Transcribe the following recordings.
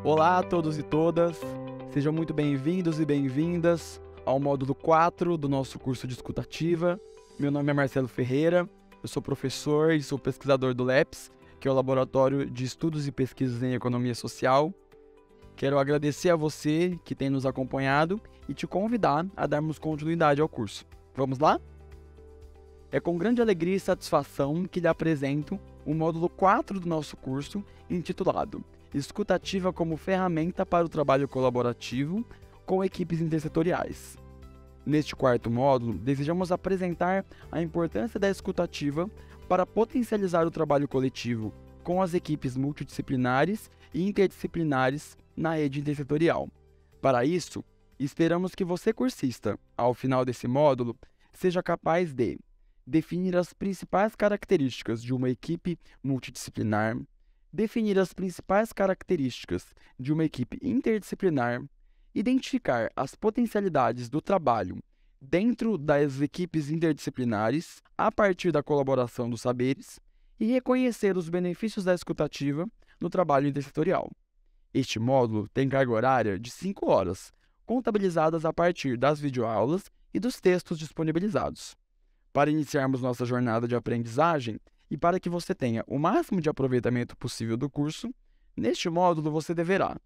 Olá a todos e todas, sejam muito bem-vindos e bem-vindas ao módulo 4 do nosso curso de escutativa. Meu nome é Marcelo Ferreira, eu sou professor e sou pesquisador do LEPS, que é o Laboratório de Estudos e Pesquisas em Economia Social. Quero agradecer a você que tem nos acompanhado e te convidar a darmos continuidade ao curso. Vamos lá? É com grande alegria e satisfação que lhe apresento o módulo 4 do nosso curso, intitulado Escutativa como ferramenta para o trabalho colaborativo com equipes intersetoriais. Neste quarto módulo, desejamos apresentar a importância da escutativa para potencializar o trabalho coletivo com as equipes multidisciplinares e interdisciplinares na rede intersetorial. Para isso, esperamos que você, cursista, ao final desse módulo, seja capaz de definir as principais características de uma equipe multidisciplinar, definir as principais características de uma equipe interdisciplinar, identificar as potencialidades do trabalho dentro das equipes interdisciplinares a partir da colaboração dos saberes e reconhecer os benefícios da escutativa no trabalho intersetorial. Este módulo tem carga horária de 5 horas, contabilizadas a partir das videoaulas e dos textos disponibilizados. Para iniciarmos nossa jornada de aprendizagem, e para que você tenha o máximo de aproveitamento possível do curso, neste módulo você deverá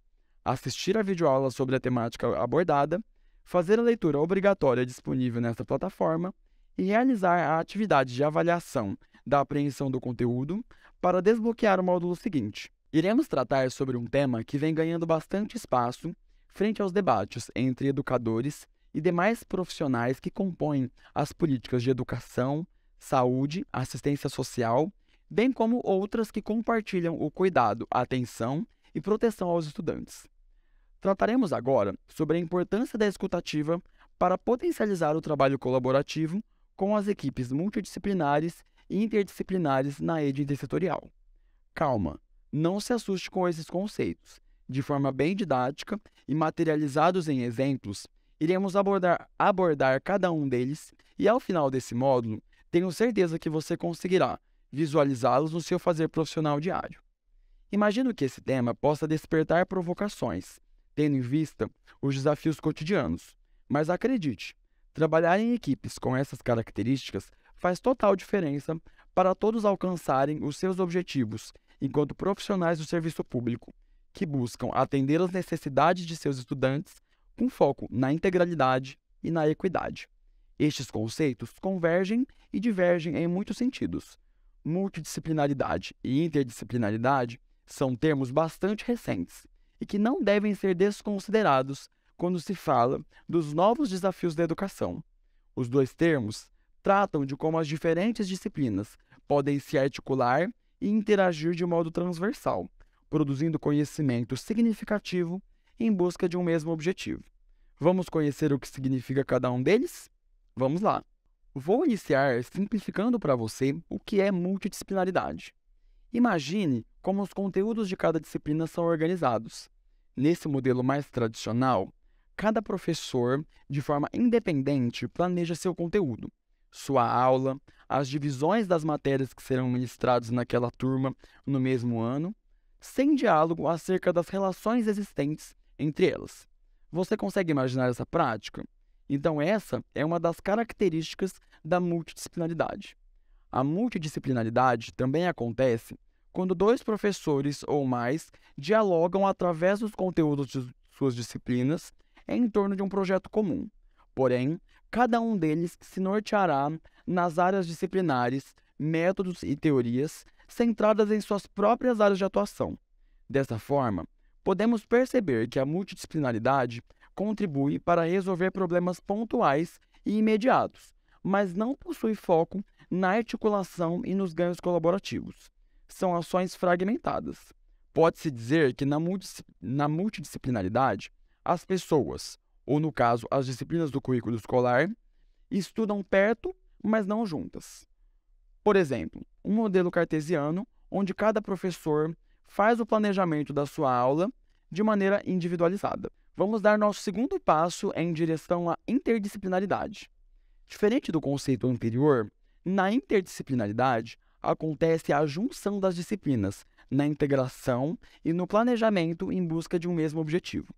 assistir a videoaula sobre a temática abordada, fazer a leitura obrigatória disponível nesta plataforma e realizar a atividade de avaliação da apreensão do conteúdo para desbloquear o módulo seguinte. Iremos tratar sobre um tema que vem ganhando bastante espaço frente aos debates entre educadores e demais profissionais que compõem as políticas de educação, saúde, assistência social, bem como outras que compartilham o cuidado, atenção e proteção aos estudantes. Trataremos agora sobre a importância da escutativa para potencializar o trabalho colaborativo com as equipes multidisciplinares e interdisciplinares na rede intersetorial. Calma, não se assuste com esses conceitos. De forma bem didática e materializados em exemplos, iremos abordar cada um deles e, ao final desse módulo, tenho certeza que você conseguirá visualizá-los no seu fazer profissional diário. Imagino que esse tema possa despertar provocações, tendo em vista os desafios cotidianos, mas acredite, trabalhar em equipes com essas características faz total diferença para todos alcançarem os seus objetivos enquanto profissionais do serviço público, que buscam atender às necessidades de seus estudantes com foco na integralidade e na equidade. Estes conceitos convergem e divergem em muitos sentidos. Multidisciplinaridade e interdisciplinaridade são termos bastante recentes e que não devem ser desconsiderados quando se fala dos novos desafios da educação. Os dois termos tratam de como as diferentes disciplinas podem se articular e interagir de modo transversal, produzindo conhecimento significativo em busca de um mesmo objetivo. Vamos conhecer o que significa cada um deles? Vamos lá! Vou iniciar simplificando para você o que é multidisciplinaridade. Imagine como os conteúdos de cada disciplina são organizados. Nesse modelo mais tradicional, cada professor, de forma independente, planeja seu conteúdo, sua aula, as divisões das matérias que serão ministradas naquela turma no mesmo ano, sem diálogo acerca das relações existentes entre elas. Você consegue imaginar essa prática? Então, essa é uma das características da multidisciplinaridade. A multidisciplinaridade também acontece quando dois professores ou mais dialogam através dos conteúdos de suas disciplinas em torno de um projeto comum. Porém, cada um deles se norteará nas áreas disciplinares, métodos e teorias centradas em suas próprias áreas de atuação. Dessa forma, podemos perceber que a multidisciplinaridade contribui para resolver problemas pontuais e imediatos, mas não possui foco na articulação e nos ganhos colaborativos. São ações fragmentadas. Pode-se dizer que na multidisciplinaridade, as pessoas, ou no caso, as disciplinas do currículo escolar, estudam perto, mas não juntas. Por exemplo, um modelo cartesiano, onde cada professor faz o planejamento da sua aula de maneira individualizada. Vamos dar nosso segundo passo em direção à interdisciplinaridade. Diferente do conceito anterior, Na interdisciplinaridade, acontece a junção das disciplinas, na integração e no planejamento em busca de um mesmo objetivo.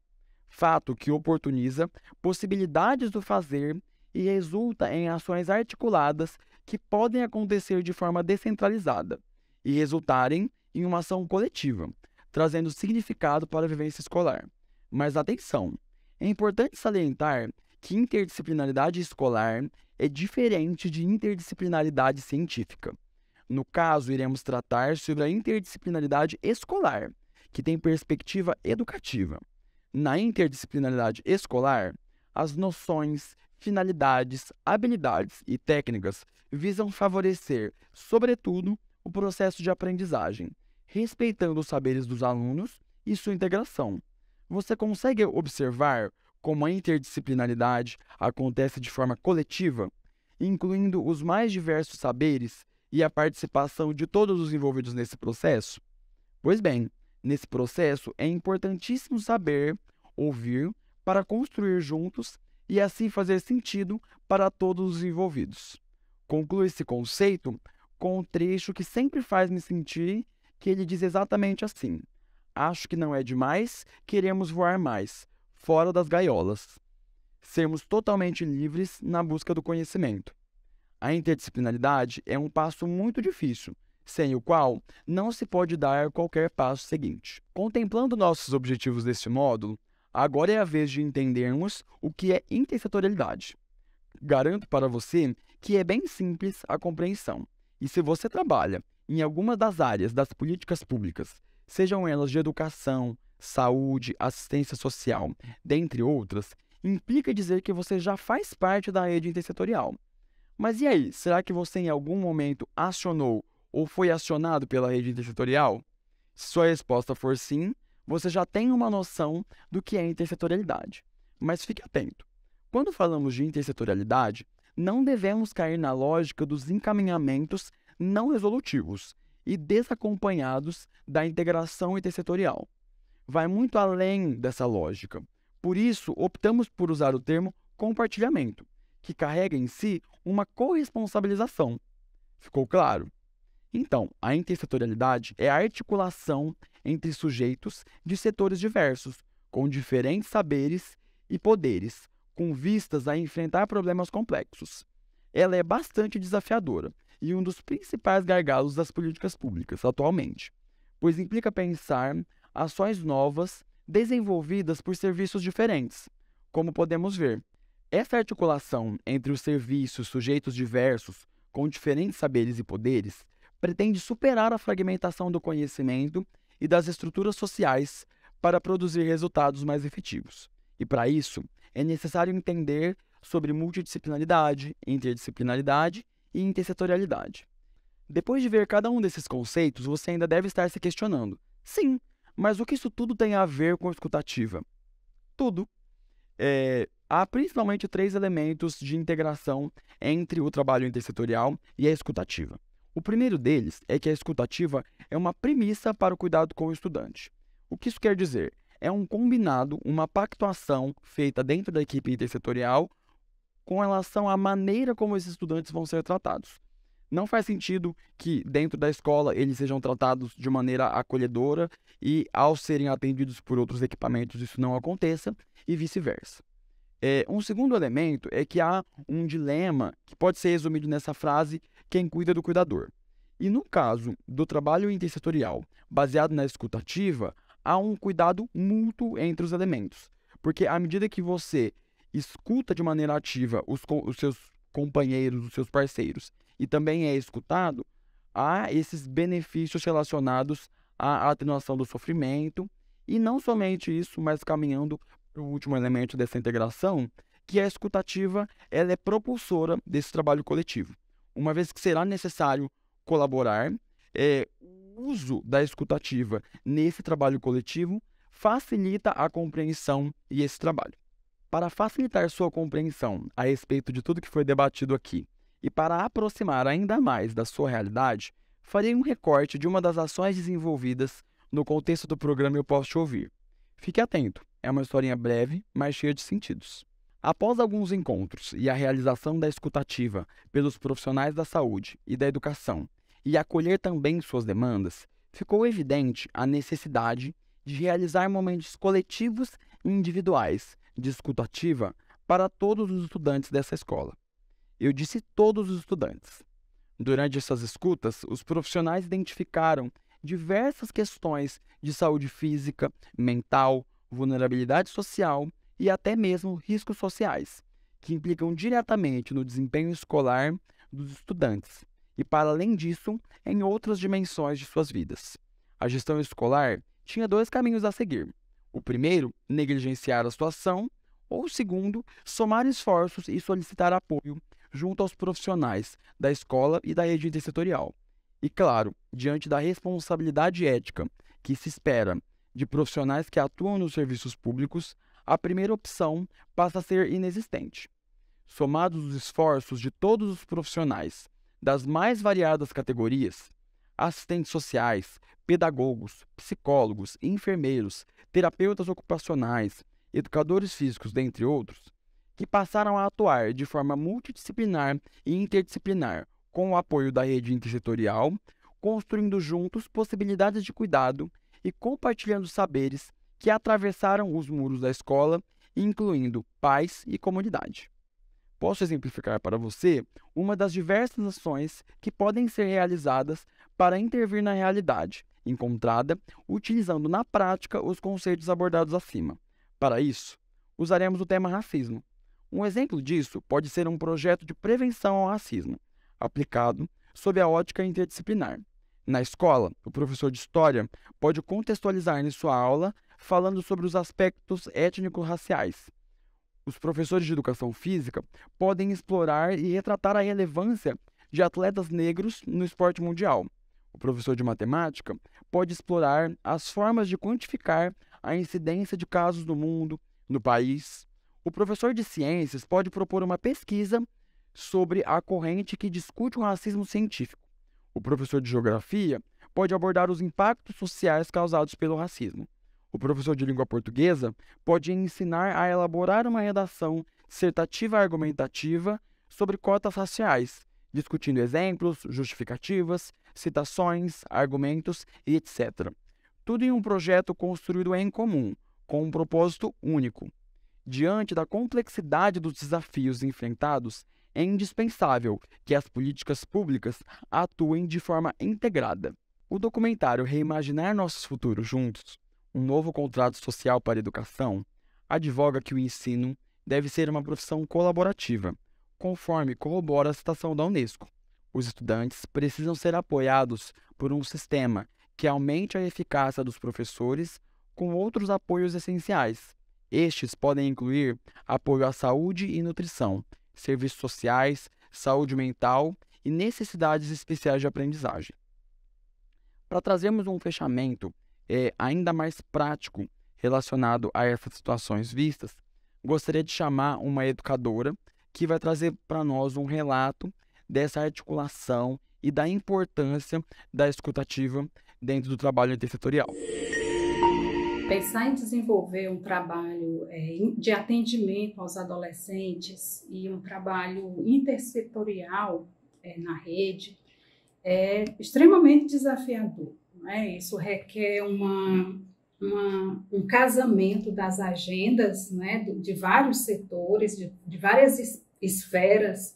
Fato que oportuniza possibilidades do fazer e resulta em ações articuladas que podem acontecer de forma descentralizada e resultarem em uma ação coletiva, trazendo significado para a vivência escolar. Mas atenção, é importante salientar que interdisciplinaridade escolar é diferente de interdisciplinaridade científica. No caso, iremos tratar sobre a interdisciplinaridade escolar, que tem perspectiva educativa. Na interdisciplinaridade escolar, as noções, finalidades, habilidades e técnicas visam favorecer, sobretudo, o processo de aprendizagem, respeitando os saberes dos alunos e sua integração. Você consegue observar como a interdisciplinaridade acontece de forma coletiva, incluindo os mais diversos saberes e a participação de todos os envolvidos nesse processo? Pois bem, nesse processo é importantíssimo saber ouvir para construir juntos e assim fazer sentido para todos os envolvidos. Concluo esse conceito com um trecho que sempre faz me sentir que ele diz exatamente assim: acho que não é demais, queremos voar mais, fora das gaiolas. Sermos totalmente livres na busca do conhecimento. A interdisciplinaridade é um passo muito difícil, sem o qual não se pode dar qualquer passo seguinte. Contemplando nossos objetivos deste módulo, agora é a vez de entendermos o que é intersetorialidade. Garanto para você que é bem simples a compreensão, e se você trabalha em alguma das áreas das políticas públicas, sejam elas de educação, saúde, assistência social, dentre outras, implica dizer que você já faz parte da rede intersetorial. Mas e aí, será que você em algum momento acionou ou foi acionado pela rede intersetorial? Se sua resposta for sim, você já tem uma noção do que é intersetorialidade. Mas fique atento. Quando falamos de intersetorialidade, não devemos cair na lógica dos encaminhamentos não resolutivos e desacompanhados da integração intersetorial. Vai muito além dessa lógica. Por isso, optamos por usar o termo compartilhamento, que carrega em si uma corresponsabilização. Ficou claro? Então, a intersetorialidade é a articulação entre sujeitos de setores diversos, com diferentes saberes e poderes, com vistas a enfrentar problemas complexos. Ela é bastante desafiadora e um dos principais gargalos das políticas públicas atualmente, pois implica pensar ações novas desenvolvidas por serviços diferentes, como podemos ver. Essa articulação entre os serviços sujeitos diversos, com diferentes saberes e poderes, pretende superar a fragmentação do conhecimento e das estruturas sociais para produzir resultados mais efetivos. E para isso, é necessário entender sobre multidisciplinaridade, interdisciplinaridade e intersetorialidade. Depois de ver cada um desses conceitos, você ainda deve estar se questionando: sim, mas o que isso tudo tem a ver com escutativa? Tudo. Há principalmente 3 elementos de integração entre o trabalho intersetorial e a escutativa. O primeiro deles é que a escutativa é uma premissa para o cuidado com o estudante. O que isso quer dizer? É um combinado, uma pactuação feita dentro da equipe intersetorial com relação à maneira como esses estudantes vão ser tratados. Não faz sentido que dentro da escola eles sejam tratados de maneira acolhedora e, ao serem atendidos por outros equipamentos, isso não aconteça, e vice-versa. Um segundo elemento é que há um dilema que pode ser resumido nessa frase: quem cuida do cuidador. E no caso do trabalho intersetorial baseado na escutativa, há um cuidado mútuo entre os elementos, porque à medida que você escuta de maneira ativa os seus companheiros, os seus parceiros, e também é escutado, há esses benefícios relacionados à atenuação do sofrimento, e não somente isso, mas caminhando para o último elemento dessa integração, que a escutativa ela é propulsora desse trabalho coletivo. Uma vez que será necessário colaborar, o uso da escutativa nesse trabalho coletivo facilita a compreensão e esse trabalho. Para facilitar sua compreensão a respeito de tudo que foi debatido aqui e para aproximar ainda mais da sua realidade, farei um recorte de uma das ações desenvolvidas no contexto do programa Eu Posso Te Ouvir. Fique atento, é uma historinha breve, mas cheia de sentidos. Após alguns encontros e a realização da escutativa pelos profissionais da saúde e da educação e acolher também suas demandas, ficou evidente a necessidade de realizar momentos coletivos e individuais de escutativa para todos os estudantes dessa escola. Eu disse todos os estudantes. Durante essas escutas, os profissionais identificaram diversas questões de saúde física, mental, vulnerabilidade social e até mesmo riscos sociais, que implicam diretamente no desempenho escolar dos estudantes e, para além disso, em outras dimensões de suas vidas. A gestão escolar tinha dois caminhos a seguir. O primeiro, negligenciar a situação, ou o segundo, somar esforços e solicitar apoio junto aos profissionais da escola e da rede intersetorial. E, claro, diante da responsabilidade ética que se espera de profissionais que atuam nos serviços públicos, a primeira opção passa a ser inexistente. Somados os esforços de todos os profissionais das mais variadas categorias, assistentes sociais, pedagogos, psicólogos, enfermeiros, terapeutas ocupacionais, educadores físicos, dentre outros, que passaram a atuar de forma multidisciplinar e interdisciplinar com o apoio da rede intersetorial, construindo juntos possibilidades de cuidado e compartilhando saberes que atravessaram os muros da escola, incluindo pais e comunidade. Posso exemplificar para você uma das diversas ações que podem ser realizadas para intervir na realidade encontrada, utilizando na prática os conceitos abordados acima. Para isso, usaremos o tema racismo. Um exemplo disso pode ser um projeto de prevenção ao racismo, aplicado sob a ótica interdisciplinar. Na escola, o professor de História pode contextualizar em sua aula falando sobre os aspectos étnico-raciais. Os professores de Educação Física podem explorar e retratar a relevância de atletas negros no esporte mundial. O professor de Matemática pode explorar as formas de quantificar a incidência de casos no mundo, no país. O professor de Ciências pode propor uma pesquisa sobre a corrente que discute o racismo científico. O professor de Geografia pode abordar os impactos sociais causados pelo racismo. O professor de Língua Portuguesa pode ensinar a elaborar uma redação dissertativa argumentativa sobre cotas raciais, discutindo exemplos, justificativas, citações, argumentos e etc. Tudo em um projeto construído em comum, com um propósito único. Diante da complexidade dos desafios enfrentados, é indispensável que as políticas públicas atuem de forma integrada. O documentário Reimaginar Nossos Futuros Juntos, um novo contrato social para a educação, advoga que o ensino deve ser uma profissão colaborativa, conforme corrobora a citação da Unesco. Os estudantes precisam ser apoiados por um sistema que aumente a eficácia dos professores com outros apoios essenciais. Estes podem incluir apoio à saúde e nutrição, serviços sociais, saúde mental e necessidades especiais de aprendizagem. Para trazermos um fechamento ainda mais prático relacionado a essas situações vistas, gostaria de chamar uma educadora que vai trazer para nós um relato dessa articulação e da importância da escutativa dentro do trabalho intersetorial. Pensar em desenvolver um trabalho de atendimento aos adolescentes e um trabalho intersetorial na rede é extremamente desafiador, né? Isso requer um casamento das agendas, né, de vários setores, de várias esferas,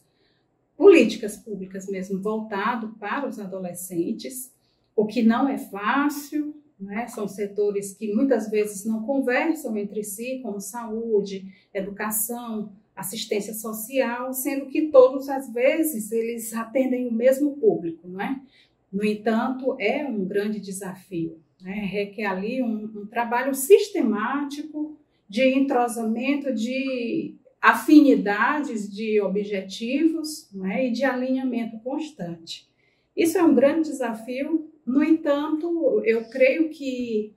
políticas públicas mesmo, voltado para os adolescentes, o que não é fácil, né? São setores que muitas vezes não conversam entre si, como saúde, educação, assistência social, sendo que todos, às vezes, eles atendem o mesmo público, né? No entanto, é um grande desafio, né? Requer ali um trabalho sistemático de entrosamento, de afinidades, de objetivos, né? E de alinhamento constante. Isso é um grande desafio. No entanto, eu creio que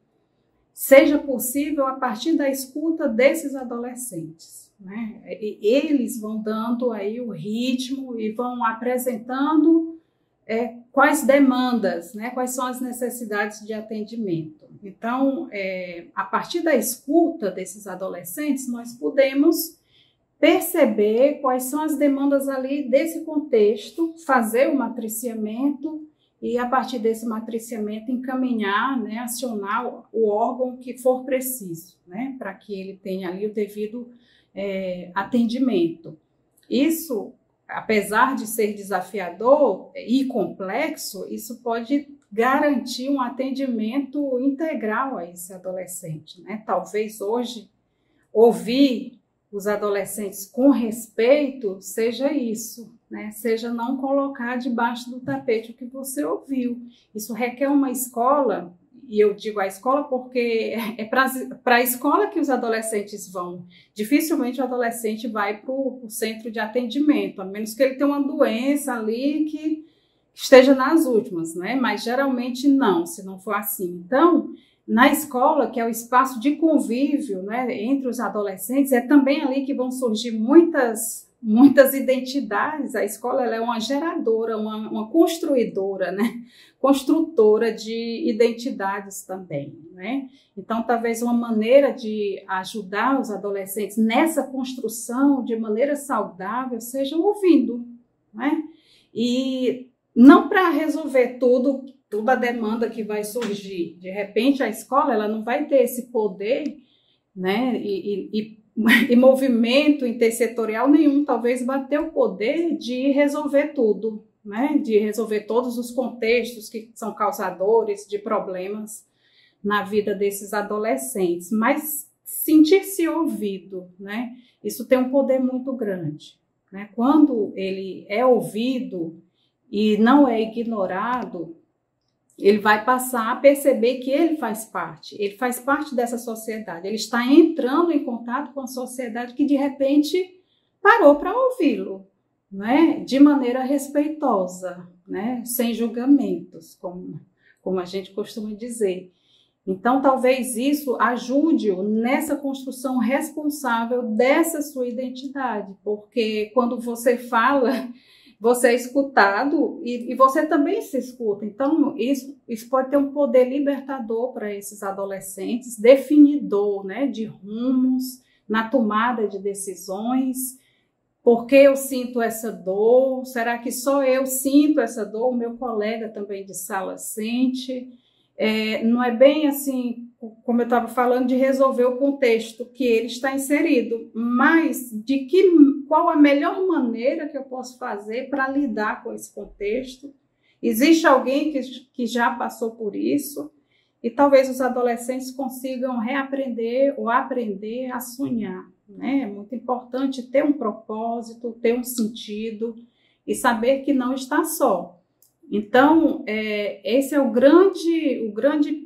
seja possível a partir da escuta desses adolescentes, né? E eles vão dando aí o ritmo e vão apresentando quais demandas, né? Quais são as necessidades de atendimento. Então, a partir da escuta desses adolescentes, nós podemos perceber quais são as demandas ali desse contexto, fazer o matriciamento e, a partir desse matriciamento, encaminhar, né, acionar o órgão que for preciso, né, para que ele tenha ali o devido atendimento. Isso, apesar de ser desafiador e complexo, isso pode garantir um atendimento integral a esse adolescente, né? Talvez hoje ouvir os adolescentes com respeito seja isso, né? Seja não colocar debaixo do tapete o que você ouviu. Isso requer uma escola, e eu digo a escola porque é para a escola que os adolescentes vão. Dificilmente o adolescente vai para o centro de atendimento, a menos que ele tenha uma doença ali que esteja nas últimas, né? Mas geralmente não, se não for assim. Então, na escola, que é o espaço de convívio, né, entre os adolescentes, é também ali que vão surgir muitas identidades. A escola, ela é uma geradora, uma construidora, né? Construtora de identidades também, né? Então, talvez uma maneira de ajudar os adolescentes nessa construção de maneira saudável seja ouvindo, né? E não para resolver toda a demanda que vai surgir. De repente, a escola ela não vai ter esse poder, né, e movimento intersetorial nenhum, talvez vai ter o poder de resolver tudo, né, de resolver todos os contextos que são causadores de problemas na vida desses adolescentes, mas sentir-se ouvido, né, isso tem um poder muito grande, né? Quando ele é ouvido e não é ignorado, ele vai passar a perceber que ele faz parte dessa sociedade, ele está entrando em contato com a sociedade que de repente parou para ouvi-lo, né? De maneira respeitosa, né? Sem julgamentos, como a gente costuma dizer. Então, talvez isso ajude-o nessa construção responsável dessa sua identidade, porque quando você fala, você é escutado e você também se escuta. Então, isso pode ter um poder libertador para esses adolescentes, definidor, né, de rumos, na tomada de decisões. Por que eu sinto essa dor? Será que só eu sinto essa dor? O meu colega também de sala sente? Não é bem assim, como eu estava falando, de resolver o contexto que ele está inserido, mas qual a melhor maneira que eu posso fazer para lidar com esse contexto? Existe alguém que já passou por isso? E talvez os adolescentes consigam reaprender ou aprender a sonhar, né? É muito importante ter um propósito, ter um sentido e saber que não está só. Então, esse é o grande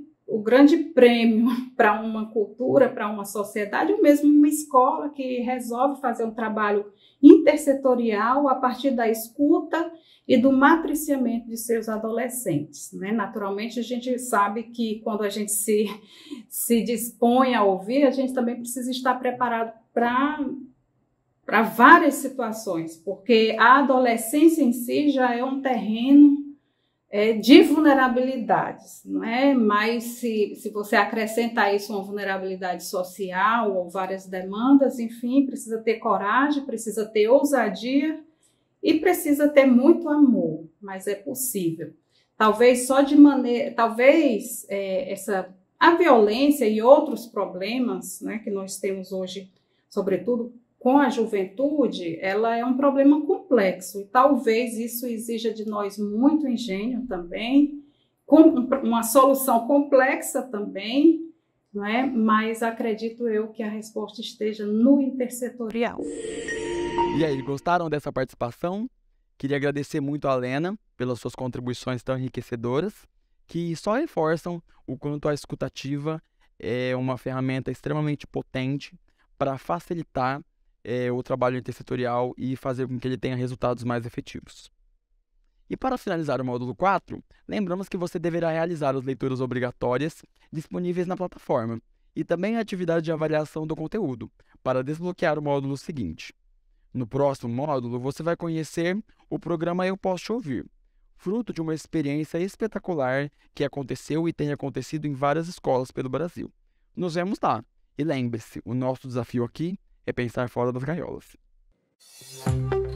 prêmio para uma cultura, para uma sociedade, ou mesmo uma escola que resolve fazer um trabalho intersetorial a partir da escuta e do matriciamento de seus adolescentes, né? Naturalmente, a gente sabe que quando a gente se dispõe a ouvir, a gente também precisa estar preparado para várias situações, porque a adolescência em si já é um terreno de vulnerabilidades, não é? Mas se você acrescenta a isso uma vulnerabilidade social ou várias demandas, enfim, precisa ter coragem, precisa ter ousadia e precisa ter muito amor, mas é possível. Talvez a violência e outros problemas, né, que nós temos hoje, sobretudo com a juventude, ela é um problema complexo e talvez isso exija de nós muito engenho também, com uma solução complexa também, não é? Mas acredito eu que a resposta esteja no intersetorial. E aí, gostaram dessa participação? Queria agradecer muito a Lena pelas suas contribuições tão enriquecedoras, que só reforçam o quanto a escutativa é uma ferramenta extremamente potente para facilitar o trabalho intersetorial e fazer com que ele tenha resultados mais efetivos. E para finalizar o módulo 4, lembramos que você deverá realizar as leituras obrigatórias disponíveis na plataforma e também a atividade de avaliação do conteúdo, para desbloquear o módulo seguinte. No próximo módulo, você vai conhecer o programa Eu Posso Te Ouvir, fruto de uma experiência espetacular que aconteceu e tem acontecido em várias escolas pelo Brasil. Nos vemos lá! E lembre-se, o nosso desafio aqui é pensar fora das gaiolas. Tchau.